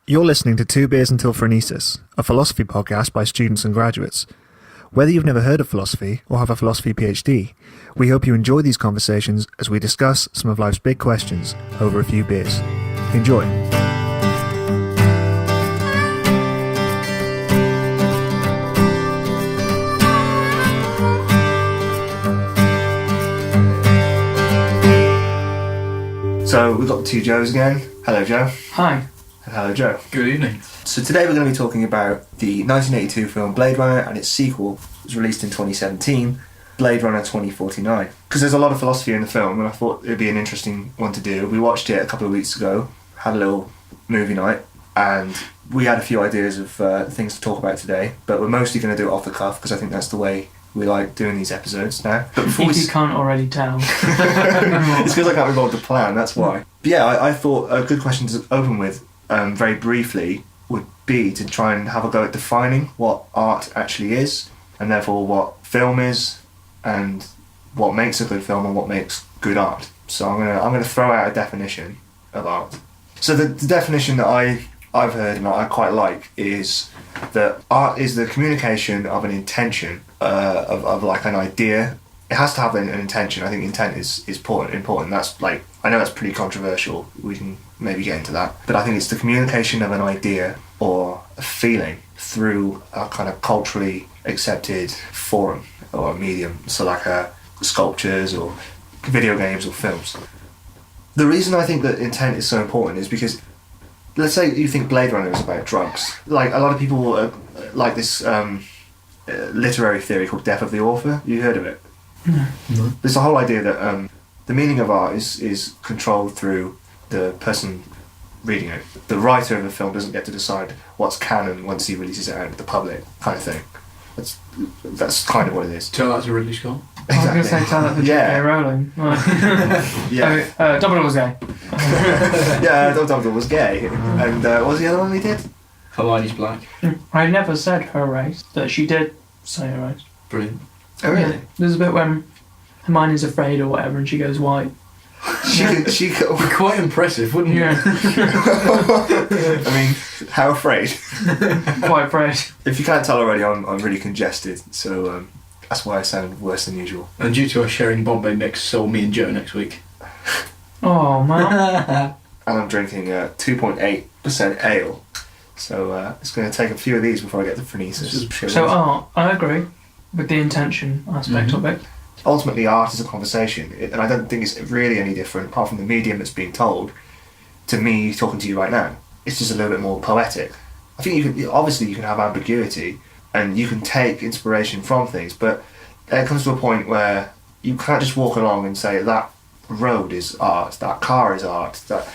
You're listening to Two Beers Until Phronesis, a philosophy podcast by students and graduates. Whether you've never heard of philosophy or have a philosophy PhD, we hope you enjoy these conversations as we discuss some of life's big questions over a few beers. Enjoy. So we've got the two Joes again. Hello, Joe. Hi. And hello, Joe. Good evening. So today we're going to be talking about the 1982 film Blade Runner and its sequel. It was released in 2017, Blade Runner 2049. Because there's a lot of philosophy in the film, and I thought it would be an interesting one to do. We watched it a couple of weeks ago, had a little movie night, and we had a few ideas of things to talk about today, but we're mostly going to do it off the cuff, because I think that's the way we like doing these episodes now. But before if you can't already tell. It's because I can't remember the plan, that's why. But yeah, I thought a good question to open with, very briefly, would be to try and have a go at defining what art actually is, and therefore what film is, and what makes a good film and what makes good art. So I'm gonna throw out a definition of art. So the definition that I've heard and that I quite like is that art is the communication of an intention, of like an idea. It has to have an intention. I think intent is important. That's like, I know that's pretty controversial. We can maybe get into that. But I think it's the communication of an idea or a feeling through a kind of culturally accepted forum or medium. So like sculptures or video games or films. The reason I think that intent is so important is because, let's say you think Blade Runner is about drugs. Like, a lot of people like this literary theory called death of the author. You heard of it? No. There's the whole idea that the meaning of art is controlled through the person reading it. The writer of the film doesn't get to decide what's canon once he releases it out to the public, kind of thing. That's kind of what it is. Tell that to Ridley Scott. Exactly. I was going to say tell that to J.K. Rowling. Yeah. Dumbledore was gay. Yeah, Dumbledore was gay. And what was the other one he did? Hermione's black. I never said her race, but she did say her race. Brilliant. Oh, really? Yeah. There's a bit when Hermione's afraid or whatever and she goes white. She Quite impressive, wouldn't you? Yeah. I mean, how afraid? Quite afraid. If you can't tell already, I'm really congested, so that's why I sound worse than usual. And due to us sharing Bombay mix, so me and Joe next week. Oh, man. And I'm drinking 2.8% ale, so it's going to take a few of these before I get to Phronesis. So art, I agree with the intention aspect of it. Ultimately, art is a conversation, and I don't think it's really any different, apart from the medium that's being told, to me talking to you right now. It's just a little bit more poetic. I think you can have ambiguity, and you can take inspiration from things, but it comes to a point where you can't just walk along and say that road is art, that car is art, that,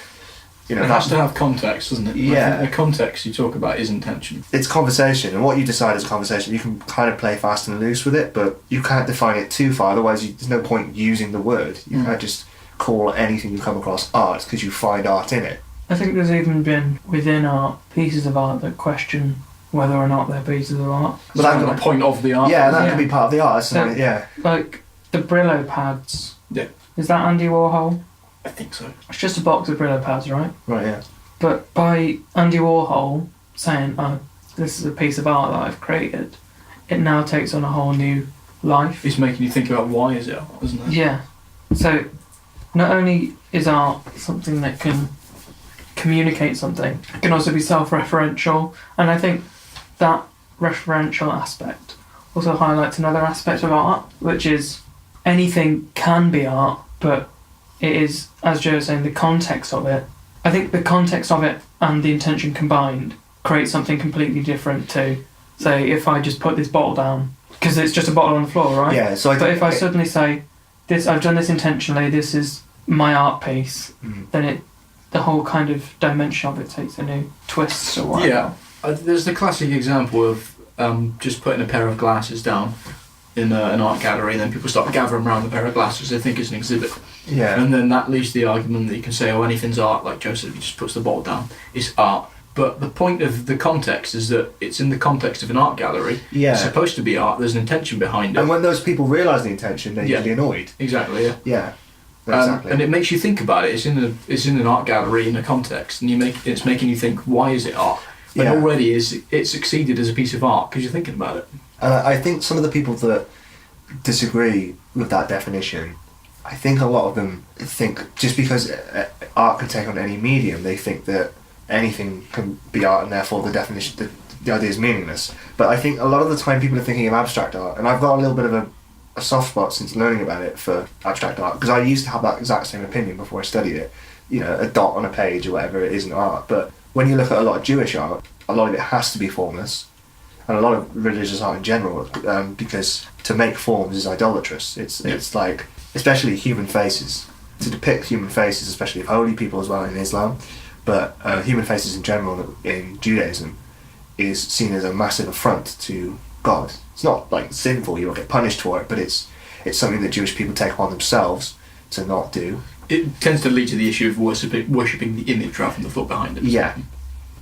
you know, it has to have context, doesn't it? Yeah. I think the context you talk about is intention. It's conversation, and what you decide is conversation. You can kind of play fast and loose with it, but you can't define it too far, otherwise there's no point using the word. You can't just call anything you come across art because you find art in it. I think there's even been, within art, pieces of art that question whether or not they're pieces of art. But that's the point of the art. Yeah, that could be part of the art, so, yeah. Like, the Brillo pads. Yeah. Is that Andy Warhol? I think so. It's just a box of Brillo pads, right? Right, yeah. But by Andy Warhol saying, oh, this is a piece of art that I've created, it now takes on a whole new life. It's making you think about why is it art, isn't it? Yeah. So, not only is art something that can communicate something, it can also be self-referential, and I think that referential aspect also highlights another aspect of art, which is anything can be art, but it is, as Joe was saying, the context of it. I think the context of it and the intention combined creates something completely different to, say, if I just put this bottle down, because it's just a bottle on the floor, right? Yeah, so but if I suddenly say, "This, I've done this intentionally, this is my art piece," then the whole kind of dimension of it takes a new twist or whatever. Yeah, there's the classic example of just putting a pair of glasses down in an art gallery, and then people start gathering around the pair of glasses they think it's an exhibit. Yeah. And then that leads to the argument that you can say, oh, anything's art, like Joseph, he just puts the bottle down, it's art. But the point of the context is that it's in the context of an art gallery. Yeah. It's supposed to be art, there's an intention behind it. And when those people realise the intention, they're usually annoyed. Exactly, yeah. Yeah. Exactly. And it makes you think about it. It's in an art gallery in a context, and it's making you think, why is it art? And already it succeeded as a piece of art because you're thinking about it. And I think some of the people that disagree with that definition, I think a lot of them think just because art can take on any medium, they think that anything can be art and therefore the definition, the idea is meaningless. But I think a lot of the time people are thinking of abstract art, and I've got a little bit of a soft spot since learning about it for abstract art, because I used to have that exact same opinion before I studied it. You know, a dot on a page or whatever, it isn't art. But when you look at a lot of Jewish art, a lot of it has to be formless, and a lot of religious art in general, because to make forms is idolatrous. It's like, especially human faces, to depict human faces, especially of holy people as well in Islam, but human faces in general in Judaism is seen as a massive affront to God. It's not like sinful, you don't get punished for it, but it's something that Jewish people take upon themselves to not do. It tends to lead to the issue of worshipping the image rather than the thought behind it. Yeah.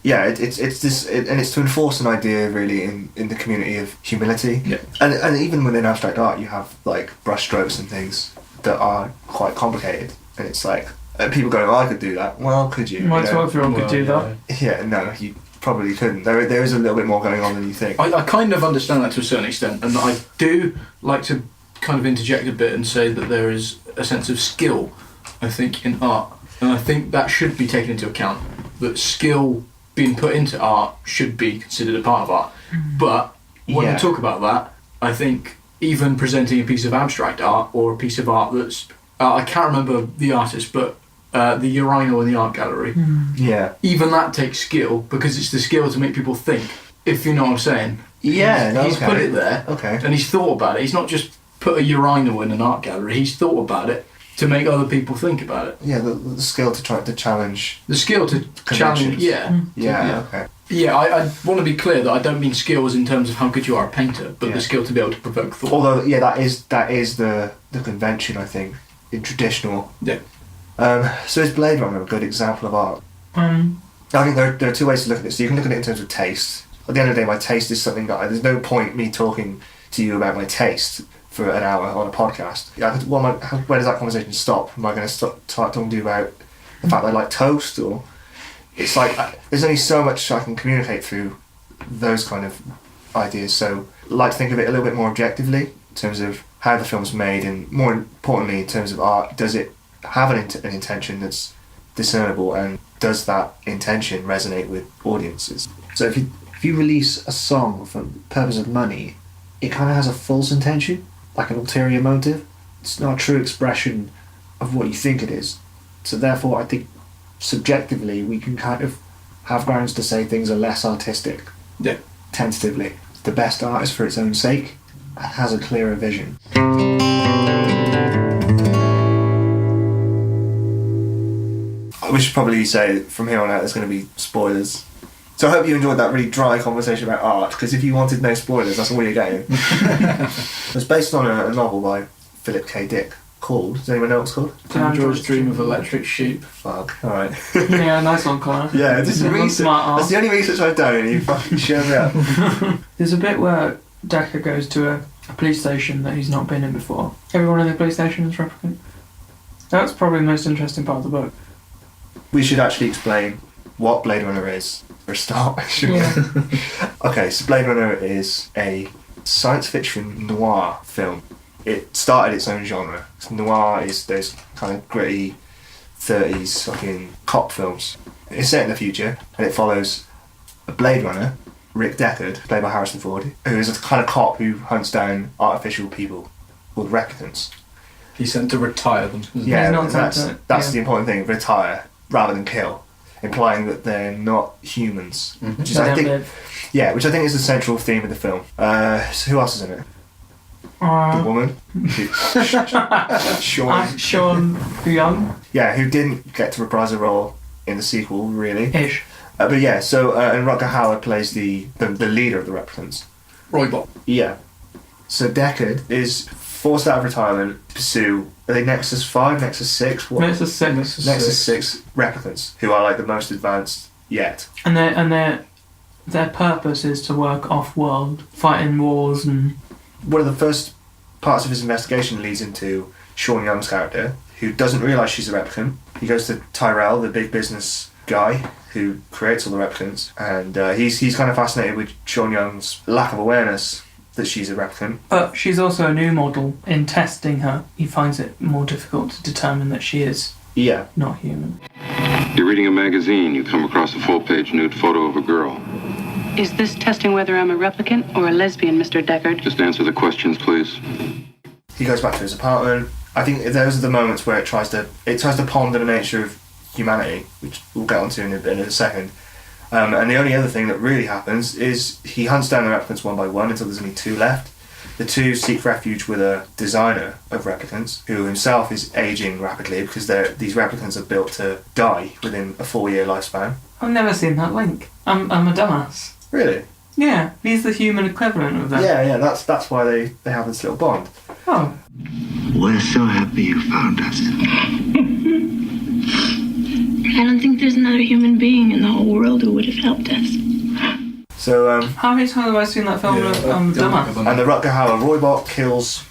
Yeah, it's this, and it's to enforce an idea really in the community of humility. Yeah. And even within abstract art, you have like brushstrokes and things that are quite complicated, and it's like people going, "Oh, I could do that." Well, could you? My 12-year-old could do that. Yeah, no, you probably couldn't. There is a little bit more going on than you think. I kind of understand that to a certain extent, and I do like to kind of interject a bit and say that there is a sense of skill, I think, in art, and I think that should be taken into account. That skill being put into art should be considered a part of art. But when we talk about that, I think even presenting a piece of abstract art or a piece of art that's I can't remember the artist, but the urinal in the art gallery, even that takes skill, because it's the skill to make people think, if you know what I'm saying. He's put it there, and he's thought about it. He's not just put a urinal in an art gallery, he's thought about it to make other people think about it. Yeah, the skill to try to challenge. The skill to challenge, I want to be clear that I don't mean skills in terms of how good you are a painter, but the skill to be able to provoke thought. Although, that is the convention, I think, in traditional. Yeah. So is Blade Runner a good example of art? I think there are two ways to look at this. So you can look at it in terms of taste. At the end of the day, my taste is something that there's no point me talking to you about my taste for an hour on a podcast. Where does that conversation stop? Am I going to start talking to you about the fact that I like toast? Or it's like there's only so much I can communicate through those kind of ideas. So I like to think of it a little bit more objectively in terms of how the film's made, and more importantly in terms of art. Does it have an intention that's discernible, and does that intention resonate with audiences? So if you release a song for the purpose of money, it kind of has a false intention, like an ulterior motive. It's not a true expression of what you think it is. So therefore, I think subjectively we can kind of have grounds to say things are less artistic. Yeah. Tentatively. The best art is for its own sake and has a clearer vision. We should probably say from here on out there's going to be spoilers. So I hope you enjoyed that really dry conversation about art, because if you wanted no spoilers, that's all you're getting. It's based on a novel by Philip K. Dick called... Does anyone know what it's called? Android's Dream of Electric Sheep. Fuck, alright. Yeah, nice one, Connor. Yeah, this is research. That's the only research I've done, and you fucking showed me up. There's a bit where Decker goes to a police station that he's not been in before. Everyone in the police station is replicant. That's probably the most interesting part of the book. We should actually explain what Blade Runner is, for a start. Okay, so Blade Runner is a science fiction noir film. It started its own genre. Noir is those kind of gritty 30s fucking cop films. It's set in the future, and it follows a Blade Runner, Rick Deckard, played by Harrison Ford, who is a kind of cop who hunts down artificial people called replicants. He's sent to retire them. Yeah, that's the important thing, retire rather than kill, implying that they're not humans. Mm-hmm. Which I think is the central theme of the film. So who else is in it? The woman. Sean Young. Yeah, who didn't get to reprise a role in the sequel, really. Ish. But yeah, so and Rutger Hauer plays the leader of the replicants. Roybot. Yeah. So Deckard is forced out of retirement to pursue, are they Nexus 5, Nexus 6? What? Nexus 6. Nexus 6 replicants, who are like the most advanced yet. And their purpose is to work off-world, fighting wars and... One of the first parts of his investigation leads into Sean Young's character, who doesn't realise she's a replicant. He goes to Tyrell, the big business guy who creates all the replicants, and he's kind of fascinated with Sean Young's lack of awareness that she's a replicant. But she's also a new model. In testing her, he finds it more difficult to determine that she is not human. You're reading a magazine, you come across a full-page nude photo of a girl. Is this testing whether I'm a replicant or a lesbian, Mr. Deckard? Just answer the questions, please. He goes back to his apartment. I think those are the moments where it tries to ponder the nature of humanity, which we'll get onto in a second. And the only other thing that really happens is he hunts down the replicants one by one until there's only 2 left. The 2 seek refuge with a designer of replicants who himself is aging rapidly because these replicants are built to die within a 4-year lifespan. I've never seen that link. I'm a dumbass. Really? Yeah, he's the human equivalent of that. Yeah, that's why they have this little bond. Oh. We're so happy you found us. I don't think there's another human being in the whole world who would have helped us. So, how many times have I seen that film? Dumbass. And the Rutger Hauer Roybot kills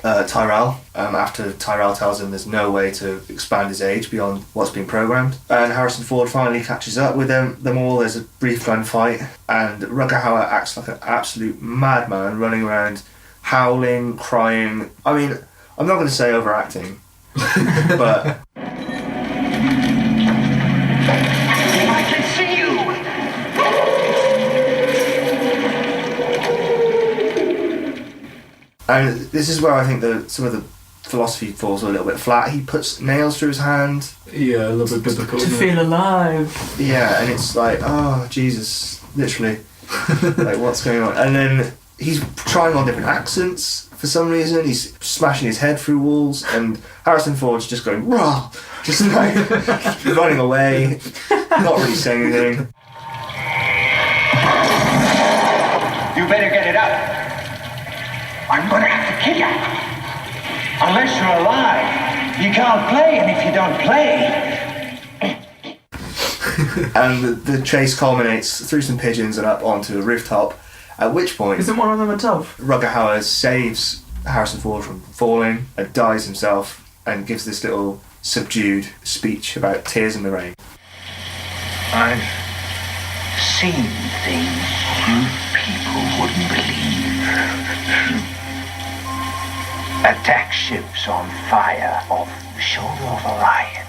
Tyrell after Tyrell tells him there's no way to expand his age beyond what's been programmed. And Harrison Ford finally catches up with them all. There's a brief gunfight, and Rutger Hauer acts like an absolute madman, running around howling, crying. I mean, I'm not going to say overacting, but... I can see you! And this is where I think some of the philosophy falls a little bit flat. He puts nails through his hand. Yeah, a little bit biblical. To feel alive. Yeah, and it's like, oh, Jesus, literally. Like, what's going on? And then he's trying on different accents for some reason. He's smashing his head through walls, and Harrison Ford's just going, rah! Just like running away, not really saying anything. You better get it up. I'm gonna have to kill you. Unless you're alive, you can't play, and if you don't play... And the chase culminates through some pigeons and up onto a rooftop, at which point... Isn't one of them a dove? Rutger Hauer saves Harrison Ford from falling and dies himself and gives this little subdued speech about tears in the rain. I've seen things you people wouldn't believe. Attack ships on fire off the shoulder of Orion.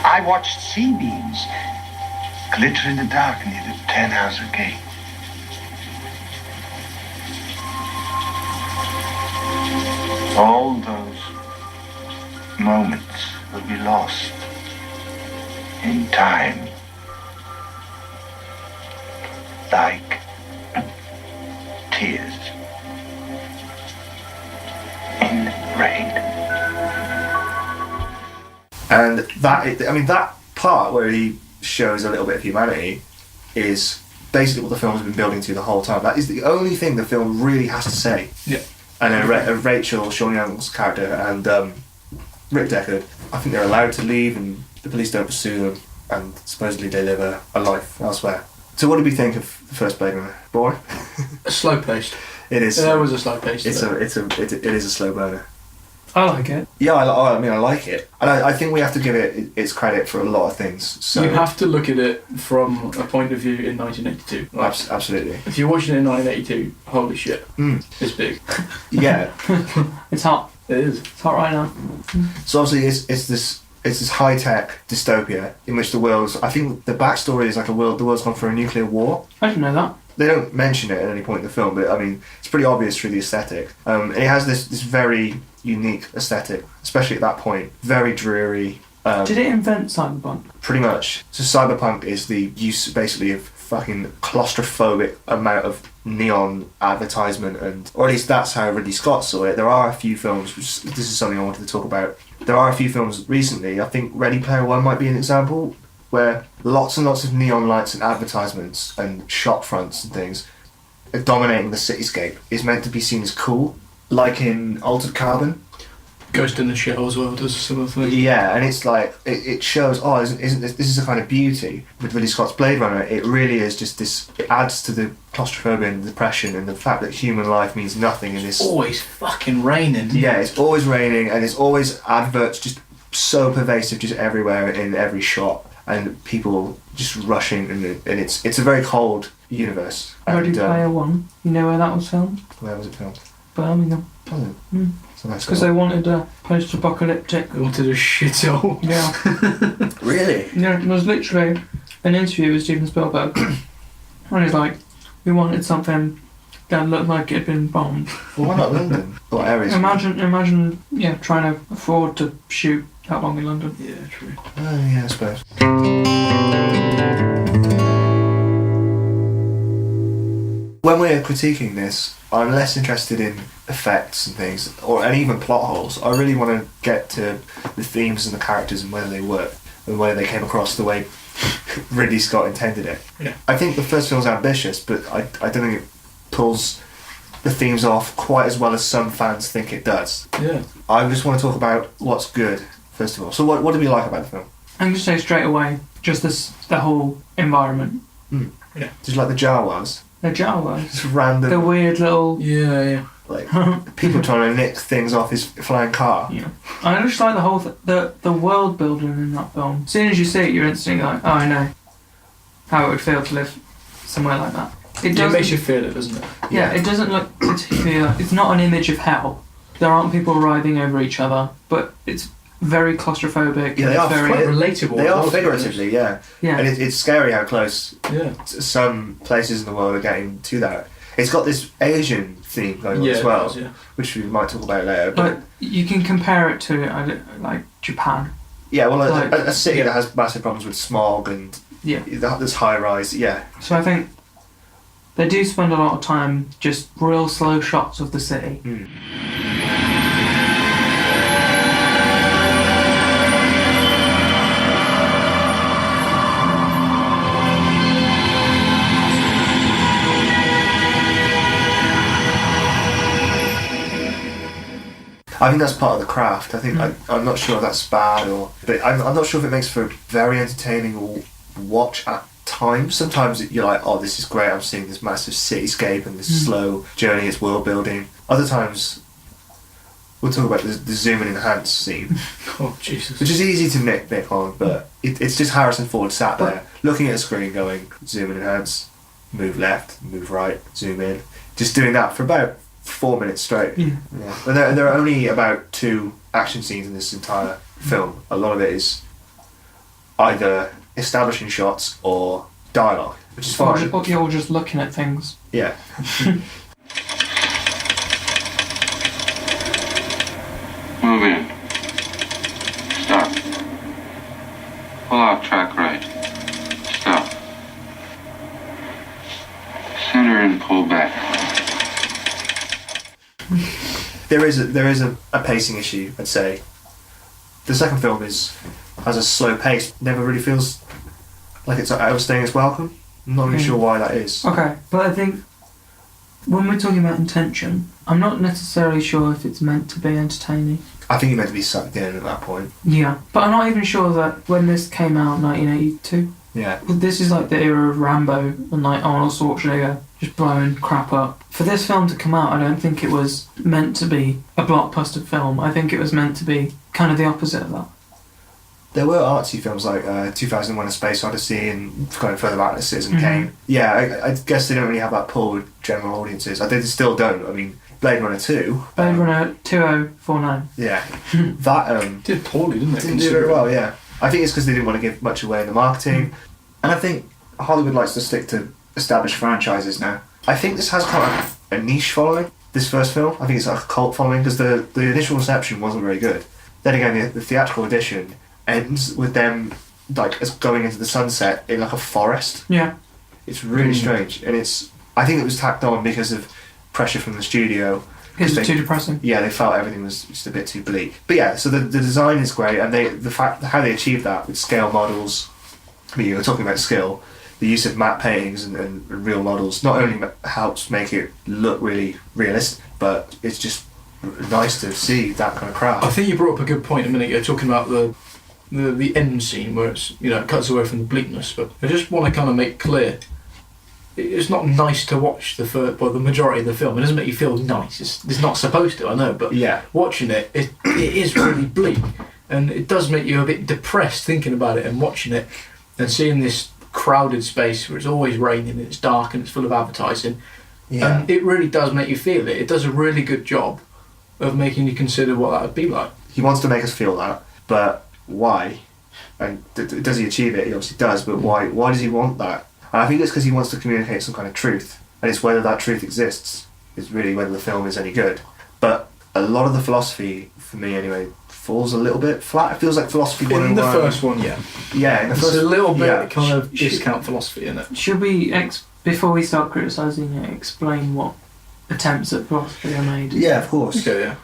I watched sea beams glitter in the dark near the 10-house gate. All those moments will be lost in time, like tears in rain. And that part where he shows a little bit of humanity is basically what the film's been building to the whole time. That is the only thing the film really has to say. Yeah. And then Rachel, Sean Young's character, and Rick Deckard, I think they're allowed to leave and the police don't pursue them, and supposedly they live a life elsewhere. So what did we think of the first Blade Runner? Boring? Slow paced. It is. There was a slow pace. It is a slow burner. I like it. Yeah, I like it, and I think we have to give it its credit for a lot of things. So you have to look at it from a point of view in 1982. Like, absolutely. if you're watching it in 1982, holy shit, it's big. Yeah, It's hot. It is. It's hot right now. so obviously it's this high tech dystopia in which the world's. I think the backstory is like the world's gone for a nuclear war. I didn't know that. They don't mention it at any point in the film, but I mean it's pretty obvious through the aesthetic. And it has this very unique aesthetic, especially at that point. Very dreary. Did it invent Cyberpunk? Pretty much. So Cyberpunk is the use basically of fucking claustrophobic amount of neon advertisement, and or at least that's how Ridley Scott saw it. There are a few films, which this is something I wanted to talk about. There are a few films recently, I think Ready Player One might be an example, where lots and lots of neon lights and advertisements and shop fronts and things dominating the cityscape is meant to be seen as cool, like in Altered Carbon. Ghost in the Shell as well does a similar thing. Yeah, and it's like it shows. Oh, isn't this is a kind of beauty with Ridley Scott's Blade Runner? It really is just this. It adds to the claustrophobia and the depression and the fact that human life means nothing in this. It's always fucking raining. Yeah, it's always raining, and it's always adverts just so pervasive, just everywhere in every shot, and people just rushing, and it's a very cold universe. Ready And, Player One. You know where that was filmed? where was it filmed? Birmingham. Was it? Mm. So nice Because they wanted a post-apocalyptic. They wanted a shithole. Yeah. Really? Yeah, there was literally an interview with Steven Spielberg, and he's like, we wanted something that looked like it had been bombed. Well, why not London? What areas? Imagine, yeah, trying to afford to shoot that long in London. Yeah, true. Oh, yeah, I suppose. When we're critiquing this, I'm less interested in effects and things, and even plot holes. I really want to get to the themes and the characters and whether they work, and whether they came across the way Ridley Scott intended it. Yeah. I think the first film's ambitious, but I don't think it pulls the themes off quite as well as some fans think it does. Yeah. I just want to talk about what's good, first of all. So what did we like about the film? I'm going to say straight away, just the whole environment. Yeah. Did you like the Jawas? The Jawas. Just random, The weird little... Yeah. like, people trying to nick things off his flying car. Yeah. I just like the whole... the world building in that film. As soon as you see it, you're instantly like, oh, I know how it would feel to live somewhere like that. It makes you feel it, doesn't it? Yeah, it doesn't look particularly... It's not an image of hell. There aren't people writing over each other, but it's very claustrophobic. Yeah, they are very... Quite relatable. They as are well, figuratively, yeah. Yeah. And it's scary how close Yeah. some places in the world are getting to that. It's got this Asian theme going on as well, it does, yeah. which we might talk about later. But you can compare it to, like, Japan. yeah, well, like- a city that has massive problems with smog and Yeah. this high rise, yeah. So I think they do spend a lot of time just real slow shots of the city. Mm. I think that's part of the craft. I think I'm not sure if that's bad but I'm not sure if it makes for a very entertaining watch at times. Sometimes you're like, oh, this is great. I'm seeing this massive cityscape and this slow journey. It's world building. Other times, we'll talk about the zoom and enhance scene, Oh, Jesus. which is easy to nitpick on, but it's just Harrison Ford sat there looking at a screen, going zoom and enhance, move left, move right, zoom in, just doing that for about 4 minutes straight. Yeah. Yeah. And there are only about 2 action scenes in this entire film. A lot of it is either establishing shots or dialogue, which is fine. Or you're just looking at things. Yeah. Move in. Stop. Pull out track right. Stop. Center and pull back. There is a pacing issue, I'd say. The second film has a slow pace, never really feels like it's overstaying its welcome. I'm not really sure why that is. Okay, but I think when we're talking about intention, I'm not necessarily sure if it's meant to be entertaining. I think you're meant to be sucked in at that point. Yeah, but I'm not even sure that when this came out in 1982, Yeah. this is like the era of Rambo and like Arnold Schwarzenegger just blowing crap up. For this film to come out, I don't think it was meant to be a blockbuster film. I think it was meant to be kind of the opposite of that. There were artsy films like 2001: A Space Odyssey and going further back, Citizen Kane. Yeah, I guess they don't really have that pull with general audiences. They still don't. I mean, Blade Runner 2. Blade Runner 2049. Yeah. That Did poorly, didn't it? didn't do very well, yeah. I think it's because they didn't want to give much away in the marketing. And I think Hollywood likes to stick to established franchises now. I think this has kind of a niche following, this first film. I think it's like a cult following because the initial reception wasn't very good. Then again, the theatrical edition ends with them like as going into the sunset in like a forest. Yeah. It's really strange, and I think it was tacked on because of pressure from the studio. Because it's too depressing. Yeah, they felt everything was just a bit too bleak. But yeah, so the design is great, and the fact how they achieved that with scale models. I mean, you were talking about skill. The use of matte paintings and real models not only helps make it look really realistic, but it's just nice to see that kind of crowd. I think you brought up a good point a minute ago, talking about the end scene where it's, it cuts away from the bleakness. But I just want to kind of make clear, it's not nice to watch the majority of the film. It doesn't make you feel nice. It's not supposed to, I know, but watching it is really bleak, and it does make you a bit depressed thinking about it and watching it and seeing this crowded space where it's always raining and it's dark and it's full of advertising. Yeah. And it really does make you feel it. It does a really good job of making you consider what that would be like. He wants to make us feel that, but why? And does he achieve it? He obviously does, but why? Why does he want that? And I think it's because he wants to communicate some kind of truth, and it's whether that truth exists is really whether the film is any good. But a lot of the philosophy, for me anyway, falls a little bit flat. It feels like philosophy 101. In the first one, yeah. Yeah, in the first, a little bit yeah. kind of discount philosophy in it. Should we, before we start criticising it, explain what attempts at philosophy are made? Yeah, of course. Okay, yeah.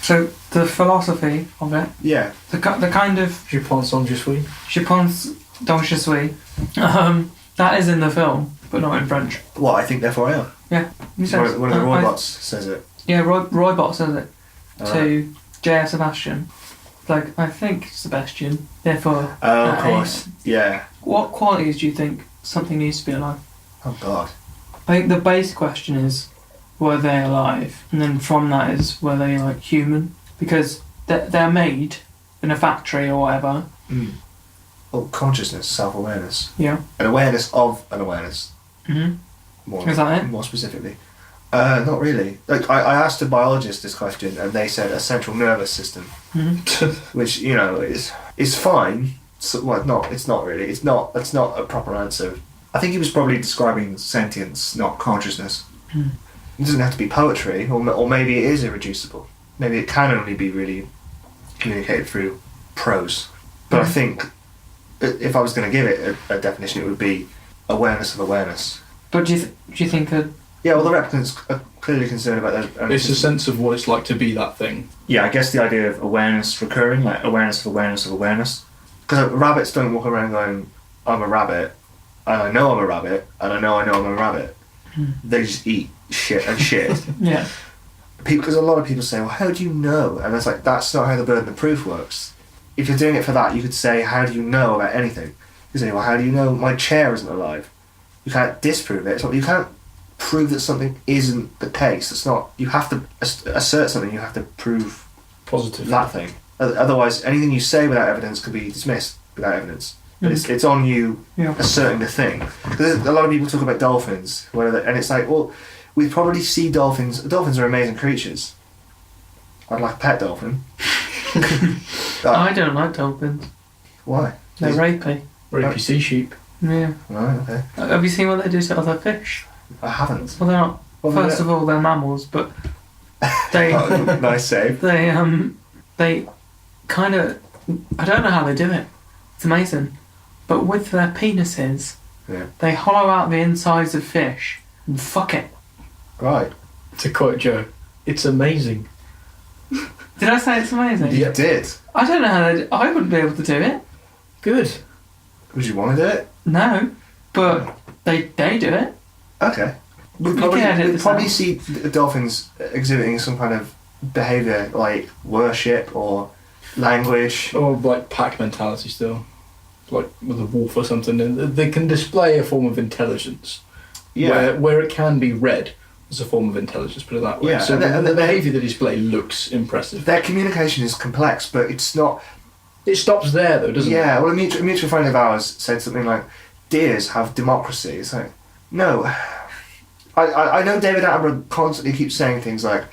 So the philosophy of it, Yeah. the kind of Je pense en je suis. Je pense donc je suis, that is in the film, but not in French. What, I think therefore I am? Yeah, he says, One of the robots says it. Yeah, Roy Bot says it Alright. to J.S. Sebastian. Like, I think Sebastian, therefore... Oh, of course. Yeah. What qualities do you think something needs to be alive? Oh, God. I think the base question is, were they alive? And then from that is, were they, like, human? Because they're made in a factory or whatever. Mm. Well, consciousness, self-awareness. Yeah. An awareness of an awareness. Mm-hmm. Is that it? More specifically. Not really. Like, I asked a biologist this question, and they said a central nervous system, which is fine. So, well, it's not really. It's not a proper answer. I think he was probably describing sentience, not consciousness. Mm. It doesn't have to be poetry, or maybe it is irreducible. Maybe it can only be really communicated through prose. But I think if I was going to give it a definition, it would be awareness of awareness. But do you think that... Yeah, well, the replicants are clearly concerned about their... It's a sense of what it's like to be that thing. Yeah, I guess the idea of awareness recurring, like awareness of awareness of awareness. Because rabbits don't walk around going, I'm a rabbit, and I know I'm a rabbit, and I know I'm a rabbit. They just eat shit and shit. Yeah. Because a lot of people say, well, how do you know? And it's like, that's not how the burden of proof works. If you're doing it for that, you could say, how do you know about anything? You say, well, how do you know my chair isn't alive? You can't disprove it. You can't prove that something isn't the case. It's not. You have to assert something. You have to prove positive that thing. Otherwise, anything you say without evidence could be dismissed without evidence. But it's on you asserting the thing. Because a lot of people talk about dolphins, and it's like, well, we probably see dolphins. Dolphins are amazing creatures. I'd like a pet dolphin. I don't like dolphins. Why? They're rapey. Rapey sea sheep. Yeah. Right, okay. Have you seen what they do to other fish? I haven't. Well, they're not. First of all, they're mammals, but they nice save. They kind of, I don't know how they do it. It's amazing, but with their penises, they hollow out the insides of fish and fuck it. Right. To quote Joe, it's amazing. Did I say it's amazing? You did. I don't know how they. I wouldn't be able to do it. Good. Would you want to do it? No, but they do it. Okay. We'd probably see dolphins exhibiting some kind of behaviour like worship or language. Or like pack mentality still. Like with a wolf or something. And they can display a form of intelligence. Yeah. Where it can be read as a form of intelligence, put it that way. Yeah. So the behaviour they display looks impressive. Their communication is complex, but it's not... It stops there though, doesn't it? Yeah, well, a mutual friend of ours said something like, deers have democracy. It's like, no... I know David Attenborough constantly keeps saying things like,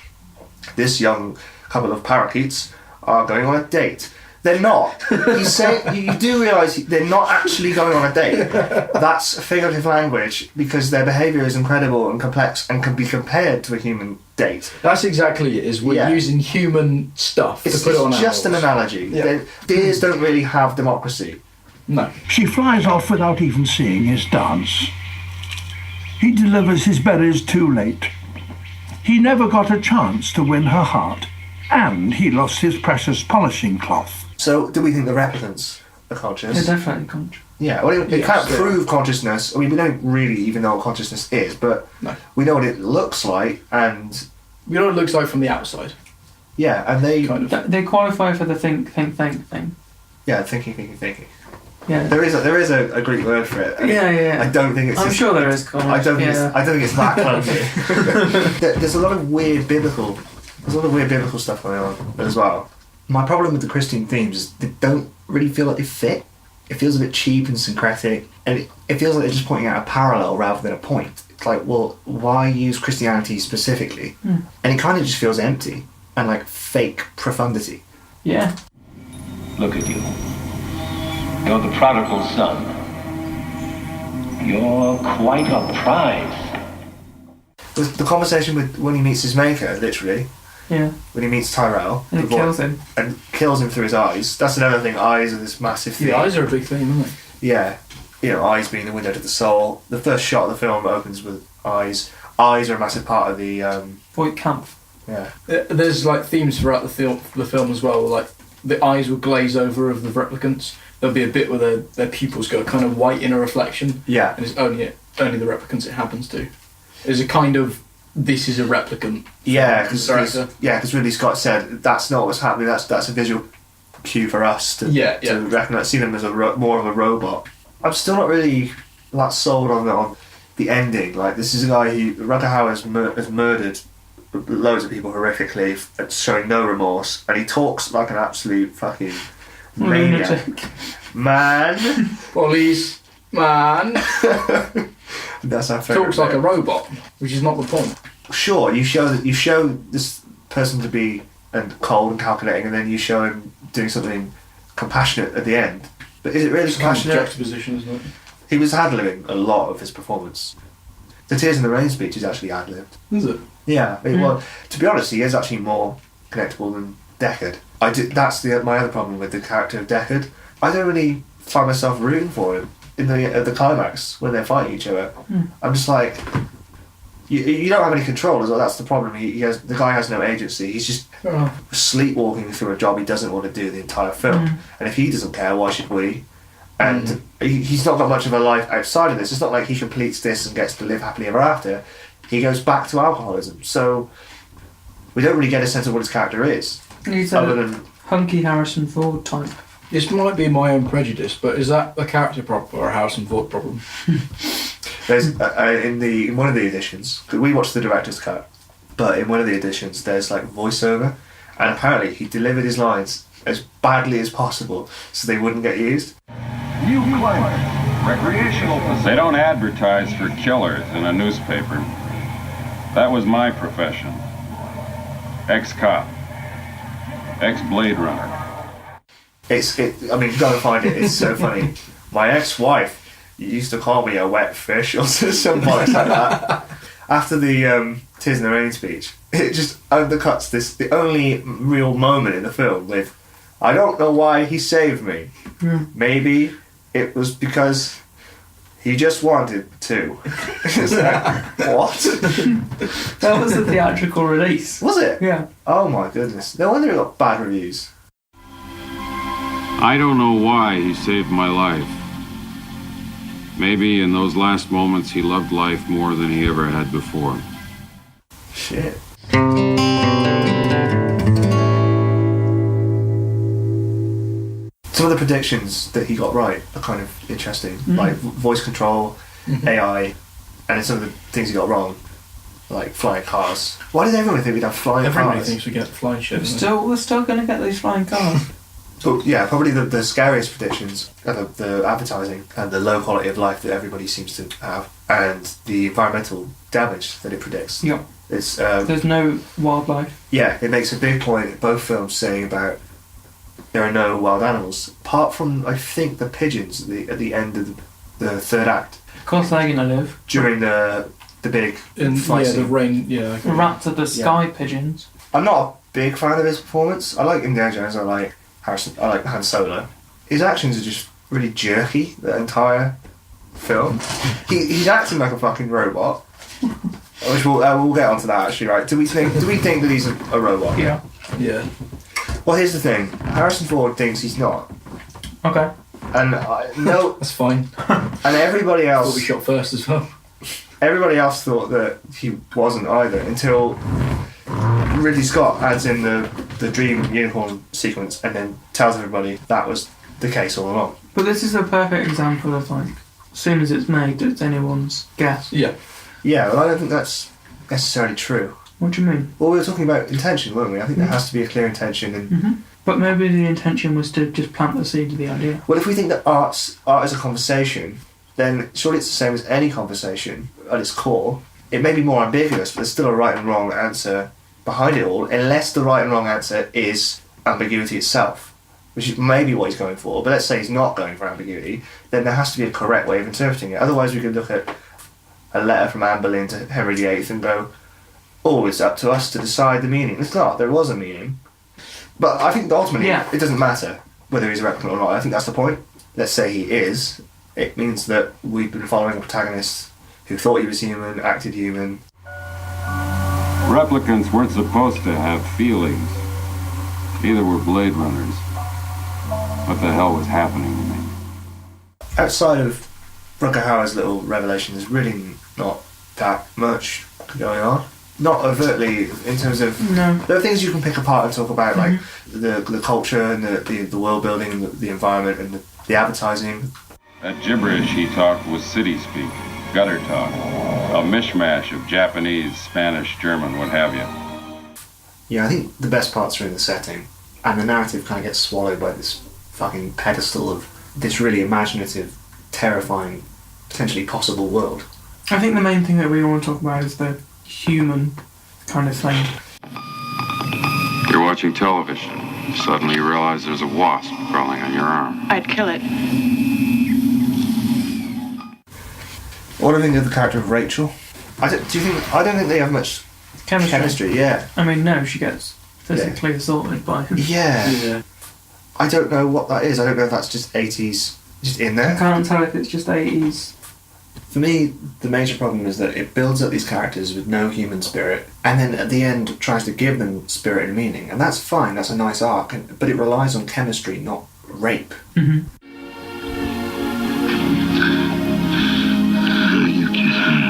this young couple of parakeets are going on a date. They're not. He's saying, you do realise they're not actually going on a date. That's figurative language because their behaviour is incredible and complex and can be compared to a human date. That's exactly it, we're using human stuff to put it on It's just animals. an analogy. Yeah. Deers don't really have democracy. No. She flies off without even seeing his dance. He delivers his berries too late. He never got a chance to win her heart, and he lost his precious polishing cloth. So, do we think the replicants are conscious? They're definitely conscious. Yeah, well, it Yes, can't yeah. prove consciousness. I mean, we don't really even know what consciousness is, but No. we know what it looks like, and We know what it looks like from the outside. yeah, and they Kind of. They qualify for the think thing. yeah, thinking. Yeah. There is a Greek word for it. and Yeah. I don't think it's. I'm sure there is. Colin. I don't think Yeah. I don't think it's that clumsy. There's a lot of weird biblical. There's a lot of weird biblical stuff going on as well. My problem with the Christian themes is they don't really feel like they fit. It feels a bit cheap and syncretic, and it feels like they're just pointing out a parallel rather than a point. It's like, well, why use Christianity specifically? And it kind of just feels empty and like fake profundity. Yeah. Look at you. You're the prodigal son. You're quite a prize. The conversation with when he meets his maker, literally, Yeah. when he meets Tyrell, And the it boy- kills him. and kills him through his eyes. That's another thing. Eyes are this massive thing. The eyes are a big thing, aren't they? Yeah, you know, eyes being the window to the soul. The first shot of the film opens with eyes. Eyes are a massive part of the Voight Kampf. yeah. There's like themes throughout the film as well. Like the eyes will glaze over of the replicants. There'll be a bit where their pupils go kind of white in a reflection. Yeah. And it's only the replicants it happens to. There's a kind of this is a replicant. Yeah, character. because Ridley Scott said that's not what's happening. That's a visual cue for us to Yeah. recognize, see them as more of a robot. I'm still not really that sold on the ending. Like, this is a guy who Rutger Hauer has murdered loads of people horrifically, showing no remorse, and he talks like an absolute fucking maniac. Lunatic. Man. Police man That's our favourite talks like bit. a robot, which is not the point. Sure, you show this person to be cold and calculating, and then you show him doing something compassionate at the end. But is it really It's kind of compassionate? juxtaposition, isn't it? He was ad-libbing a lot of his performance. The Tears in the Rain speech is actually ad-libbed. Is it? Yeah, well, to be honest, he is actually more connectable than Deckard. That's my other problem with the character of Deckard. I don't really find myself rooting for him at the climax when they're fighting each other. I'm just like, you don't have any control as well. That's the problem. The guy has no agency. He's just sleepwalking through a job he doesn't want to do the entire film. And if he doesn't care, why should we? And he's not got much of a life outside of this. It's not like he completes this and gets to live happily ever after. He goes back to alcoholism. So we don't really get a sense of what his character is. He's other a than hunky Harrison Ford type. This might be my own prejudice, but is that a character problem or a Harrison Ford problem? there's in one of the editions, 'cause we watched the director's cut, but in one of the editions there's like voiceover, and apparently he delivered his lines as badly as possible so they wouldn't get used. New climate, recreational facility. They don't advertise for killers in a newspaper. That was my profession. Ex-cop. Ex-Blade Runner. I mean, go and find it. It's so funny. My ex-wife used to call me a wet fish or something like that. After the Tears in the Rain speech, it just undercuts the only real moment in the film with, I don't know why he saved me. Maybe it was because he just wanted to. It's like, what? That was the theatrical release. Was it? Yeah. Oh my goodness. No wonder it got bad reviews. I don't know why he saved my life. Maybe in those last moments he loved life more than he ever had before. Shit. Some of the predictions that he got right are kind of interesting, like voice control, AI, and then some of the things he got wrong, like flying cars. Why did everyone think we'd have flying Everybody cars? thinks we get flying shit. We're still going to get these flying cars. But yeah, probably the scariest predictions are the advertising and the low quality of life that everybody seems to have, and the environmental damage that it predicts. Yep. It's There's no wildlife. yeah, it makes a big point in both films saying about there are no wild animals, apart from I think the pigeons at the end of the third act Of course they're going to live. during the big And fight yeah, the scene. rain. Yeah. The rats are the sky pigeons. I'm not a big fan of his performance. I like Indiana Jones. I like Han Solo. His actions are just really jerky the entire film. He's acting like a fucking robot. Which we'll get onto that actually, right? Do we think that he's a robot? Yeah. Yeah. Well, here's the thing. Harrison Ford thinks he's not, Okay. And no, That's fine. and everybody else. Thought we shot first as well. Everybody else thought that he wasn't either until Ridley Scott adds in the dream unicorn sequence and then tells everybody that was the case all along. But this is a perfect example of like, as soon as it's made, it's anyone's guess. Yeah. Yeah, well, I don't think that's necessarily true. What do you mean? Well, we were talking about intention, weren't we? I think there has to be a clear intention. And But maybe the intention was to just plant the seed of the idea. well, if we think that art is a conversation, then surely it's the same as any conversation at its core. It may be more ambiguous, but there's still a right and wrong answer behind it all, unless the right and wrong answer is ambiguity itself, which is maybe what he's going for. But let's say he's not going for ambiguity, then there has to be a correct way of interpreting it. Otherwise, we could look at a letter from Anne Boleyn to Henry VIII and go, oh, it's up to us to decide the meaning. It's not. There was a meaning. But I think that ultimately it doesn't matter whether he's a replicant or not. I think that's the point. Let's say he is. It means that we've been following a protagonist who thought he was human, acted human. Replicants weren't supposed to have feelings. Neither were Blade Runners. What the hell was happening to me? Outside of Rutger Hauer's little revelation, there's really not that much going on. Not overtly, in terms of... No. There are things you can pick apart and talk about, like the culture and the world building and the environment and the advertising. That gibberish he talked was city speak, gutter talk, a mishmash of Japanese, Spanish, German, what have you. Yeah, I think the best parts are in the setting, and the narrative kind of gets swallowed by this fucking pedestal of this really imaginative, terrifying, potentially possible world. I think the main thing that we want to talk about is the human kind of thing. You're watching television. Suddenly you realize there's a wasp crawling on your arm. I'd kill it. What do you think of the character of Rachel? I don't think they have much chemistry. Yeah. I mean, no, she gets physically assaulted by him. Yeah. I don't know what that is. I don't know if that's just 80s, just in there. I can't tell if it's just 80s. For me, the major problem is that it builds up these characters with no human spirit, and then at the end tries to give them spirit and meaning, and that's fine. That's a nice arc, but it relies on chemistry, not rape. You kiss me.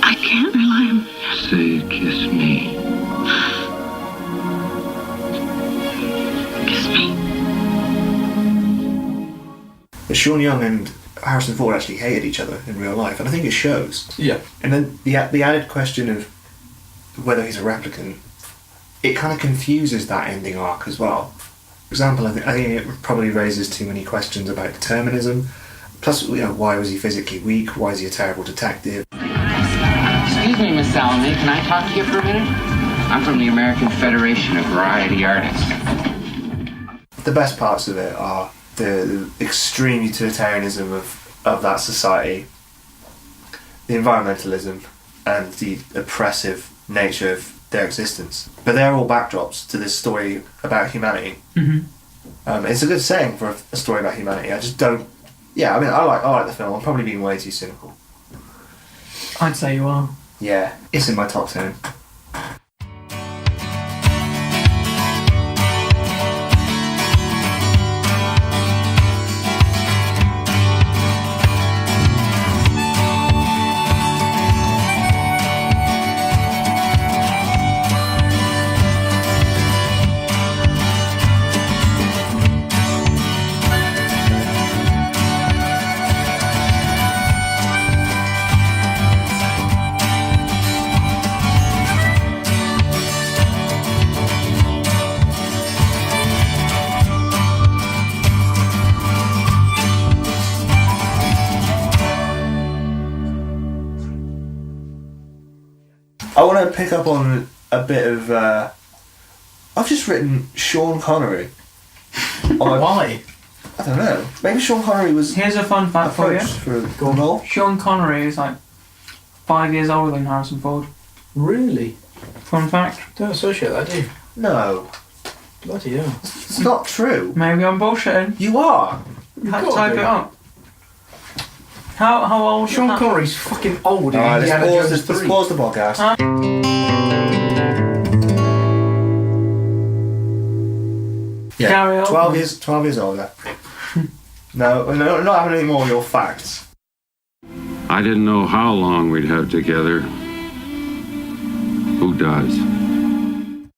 I can't rely on... Say, kiss me. Kiss me. But Sean Young and Harrison Ford actually hated each other in real life, and I think it shows. Yeah. And then the added question of whether he's a replicant, it kind of confuses that ending arc as well. For example, I think it probably raises too many questions about determinism. Plus, why was he physically weak? Why is he a terrible detective? Excuse me, Miss Salome, can I talk to you for a minute? I'm from the American Federation of Variety Artists. The best parts of it are the extreme utilitarianism of that society, the environmentalism, and the oppressive nature of their existence. But they're all backdrops to this story about humanity. It's a good saying for a story about humanity. I just don't... Yeah, I mean, I like the film. I'm probably being way too cynical. I'd say you are. Yeah, it's in my top 10. I want to pick up on a bit of... I've just written Sean Connery. Why? I don't know. Maybe Sean Connery was... Here's a fun fact for you. For a role. Sean Connery is like 5 years older than Harrison Ford. Really? Fun fact. Don't associate that, do you? No. Bloody hell. It's not true. Maybe I'm bullshitting. You are. Type it up. How old is Sean that? Connery's fucking old in Alright, Indiana Jones 3. let's pause the podcast. Yeah, Carry on. 12 years older. No, not having any more of your facts. I didn't know how long we'd have together. Who does?